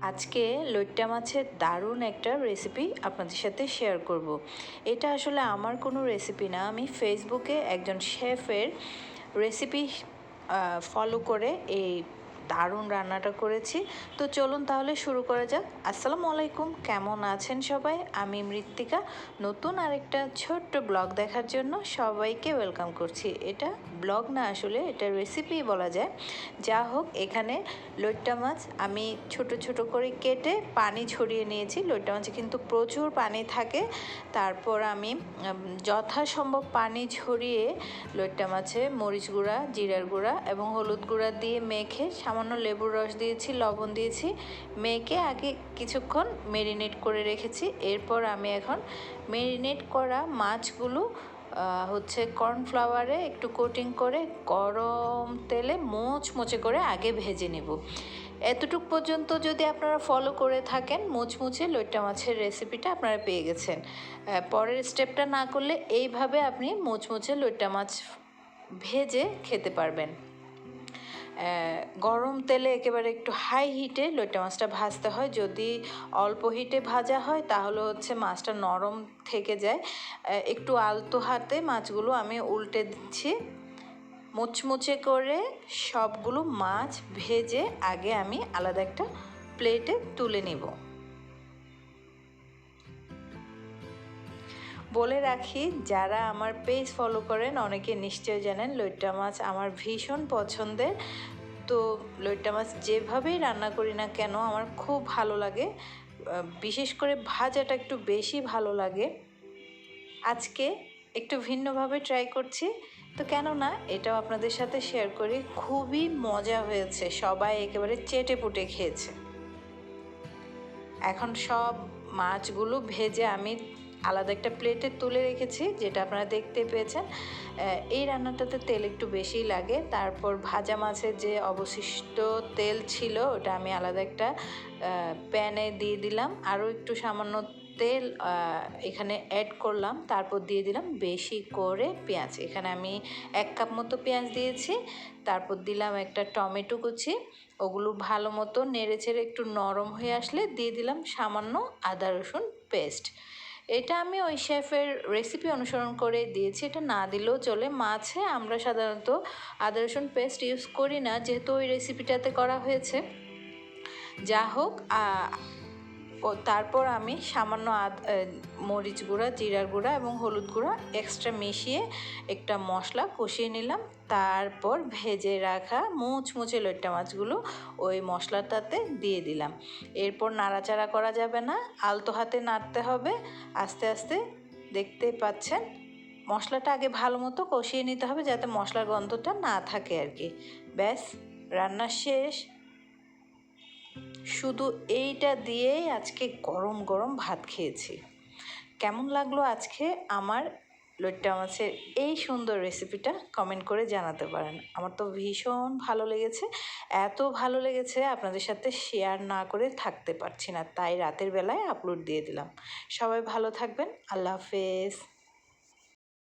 আজকে লইট্টা মাছের দারুণ একটা রেসিপি আপনাদের সাথে শেয়ার করব। এটা আসলে আমার কোনো রেসিপি না, আমি ফেসবুকে একজন শেফের রেসিপি ফলো করে এই দারুণ রান্নাটা করেছি। তো চলুন তাহলে শুরু করা যাক। আসসালামু আলাইকুম, কেমন আছেন সবাই? আমি মৃত্তিকা নতুন আরেকটা ছোট্ট ব্লগ দেখার জন্য সবাইকে ওয়েলকাম করছি। এটা ব্লগ না, আসলে এটা রেসিপি বলা যায়। যা হোক, এখানে লইট্টা মাছ আমি ছোট ছোট করে কেটে পানি ছড়িয়ে নিয়েছি। লইট্টা মাছে কিন্তু প্রচুর পানি থাকে। তারপর আমি যথাসম্ভব পানি ঝরিয়ে লইট্টা মাছে মরিচ গুঁড়া, জিরার গুঁড়া এবং হলুদ গুঁড়া দিয়ে মেখে সামান্য লেবুর রস দিয়েছি, লবণ দিয়েছি, মেখে আগে কিছুক্ষণ মেরিনেট করে রেখেছি। এরপর আমি এখন মেরিনেট করা মাছগুলো কর্নফ্লাওয়ারে একটু কোটিং করে গরম তেলে মুচমুচে করে আগে ভেজে নেব। এতটুক পর্যন্ত যদি আপনারা ফলো করে থাকেন, মুচমুচে লইট্টা মাছের রেসিপিটা আপনারা পেয়ে গেছেন। পরের স্টেপটা না করলে এইভাবে আপনি মুচমুচে লইট্টা মাছ ভেজে খেতে পারবেন। গরম তেলে একেবারে একটু হাই হিটে লইট্টা মাছটা ভাজতে হয়। যদি অল্প হিটে ভাজা হয় তাহলে মাছটা নরম থেকে যায়। একটু আলতো হাতে মাছগুলো আমি উল্টে দিচ্ছি। মুচমুচে করে সবগুলো মাছ ভেজে আগে আমি আলাদা একটা প্লেটে তুলে নেব। বলে রাখি, যারা আমার পেজ ফলো করেন অনেকে নিশ্চয় জানেন লইট্টা মাছ আমার ভীষণ পছন্দের। তো লইট্টা মাছ যেভাবেই রান্না করি না কেন আমার খুব ভালো লাগে, বিশেষ করে ভাজাটা একটু বেশি ভালো লাগে। আজকে একটু ভিন্নভাবে ট্রাই করছি, তো কেন না এটাও আপনাদের সাথে শেয়ার করি। খুবই মজা হয়েছে, সবাই একেবারে চেটে পুটে খেয়েছে। এখন সব মাছগুলো ভেজে আমি আলাদা একটা প্লেটে তুলে রেখেছি, যেটা আপনারা দেখতে পেয়েছেন। এই রান্নাটাতে তেল একটু বেশি লাগে। তারপর ভাজা মাছের যে অবশিষ্ট তেল ছিল ওটা আমি আলাদা একটা প্যানে দিয়ে দিলাম। আরও একটু সামান্য তেল এখানে অ্যাড করলাম। তারপর দিয়ে দিলাম বেশি করে পেঁয়াজ। এখানে আমি 1 কাপ মতো পেঁয়াজ দিয়েছি। তারপর দিলাম একটা টমেটো কুচি। ওগুলো ভালো মতো নেড়ে ছেড়ে একটু নরম হয়ে আসলে দিয়ে দিলাম সামান্য আদা রসুন পেস্ট। এটা আমি ওই শেফের রেসিপি অনুসরণ করে দিয়েছি, এটা না দিলেও চলে। মাছে আমরা সাধারণত আদা রসুন পেস্ট ইউজ করি না, যেহেতু ওই রেসিপিটাতে করা হয়েছে। যা হোক, তারপর আমি সামান্য মরিচ গুঁড়া, জিরার গুঁড়া এবং হলুদ গুঁড়া এক্সট্রা মিশিয়ে একটা মশলা কষিয়ে নিলাম। তারপর ভেজে রাখা মুচমুচে লইট্টা মাছগুলো ওই মশলাটাতে দিয়ে দিলাম। এরপর নাড়াচাড়া করা যাবে না, আলতো হাতে নাড়তে হবে আস্তে আস্তে। দেখতেই পাচ্ছেন, মশলাটা আগে ভালো মতো কষিয়ে নিতে হবে যাতে মশলার গন্ধটা না থাকে আর কি। ব্যাস, রান্না শেষ। শুধু এইটা দিয়েই আজকে গরম গরম ভাত খেয়েছি। কেমন লাগলো আজকে আমার লইট্টা মাছের এই সুন্দর রেসিপিটা কমেন্ট করে জানাতে পারেন। আমার তো ভীষণ ভালো লেগেছে, এত ভালো লেগেছে আপনাদের সাথে শেয়ার না করে থাকতে পারছি না, তাই রাতের বেলায় আপলোড দিয়ে দিলাম। সবাই ভালো থাকবেন, আল্লাহ হাফেজ।